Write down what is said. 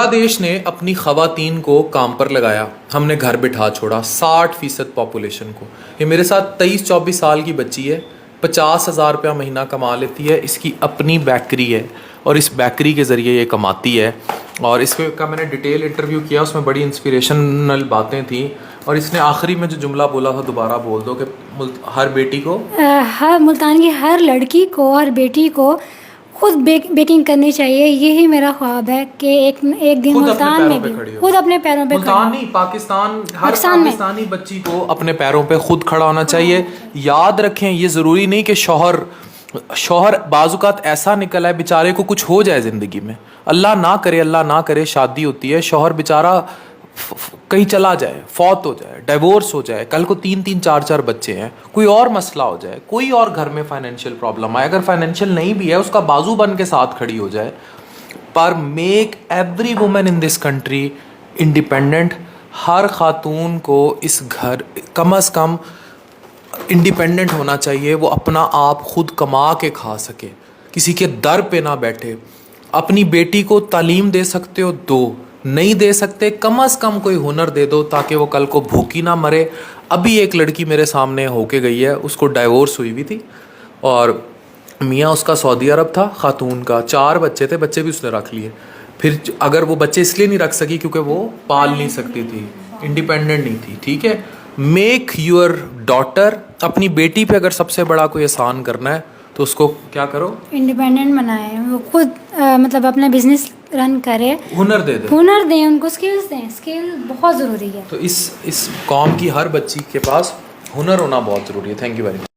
बांग्लादेश ने अपनी ख़वातीन को काम पर लगाया, हमने घर बिठा छोड़ा 60% पॉपुलेशन को। ये मेरे साथ 23-24 साल की बच्ची है, 50,000 रुपया महीना कमा लेती है, इसकी अपनी बेकरी है और इस बेकरी के ज़रिए ये कमाती है। और इसका मैंने डिटेल इंटरव्यू किया, उसमें बड़ी इंस्पिरेशनल बातें थी। और इसने आखिरी में जो जुमला बोला था दोबारा बोल दो कि हर बेटी को हर मुल्तान की हर लड़की को और बेटी को खुद बेकिंग करनी चाहिए। यही मेरा ख्वाब है कि एक दिन मुल्तान में भी खुद अपने पैरों पे मुल्तान नहीं, पाकिस्तान, हर पाकिस्तानी बच्ची को अपने पैरों पे खुद खड़ा होना चाहिए। याद रखें, ये ज़रूरी नहीं कि शौहर बाजुकात ऐसा निकला है बेचारे को कुछ हो जाए ज़िंदगी में, अल्लाह ना करे शादी होती है, शौहर बेचारा कहीं चला जाए, फौत हो जाए, डिवोर्स हो जाए, कल को 3-3, 4-4 बच्चे हैं, कोई और मसला हो जाए, कोई और घर में फाइनेंशियल प्रॉब्लम आए, अगर फाइनेंशियल नहीं भी है उसका बाजू बन के साथ खड़ी हो जाए। पर make every woman in this country independent. हर खातून को इस घर कम अज़ कम इंडिपेंडेंट होना चाहिए, वो अपना आप खुद कमा के खा सके, किसी के दर पे ना बैठे। अपनी बेटी को तालीम दे सकते हो दो, नहीं दे सकते कम अज़ कम कोई हुनर दे दो ताकि वो कल को भूखी ना मरे। अभी एक लड़की मेरे सामने होके गई है, उसको डाइवोर्स हुई हुई थी और मियाँ उसका सऊदी अरब था, खातून का 4 बच्चे थे, बच्चे भी उसने रख लिए। फिर अगर वो बच्चे इसलिए नहीं रख सकी क्योंकि वो पाल नहीं सकती थी, इंडिपेंडेंट नहीं थी, ठीक है। मेक यूर डॉटर, अपनी बेटी पे अगर सबसे बड़ा कोई एहसान करना है तो उसको क्या करो, इंडिपेंडेंट बनाए, वो खुद मतलब अपना बिजनेस रन करे, हुनर दें उनको, स्किल्स दें। स्किल बहुत ज़रूरी है। तो इस कौम की हर बच्ची के पास हुनर होना बहुत ज़रूरी है। Thank you very much.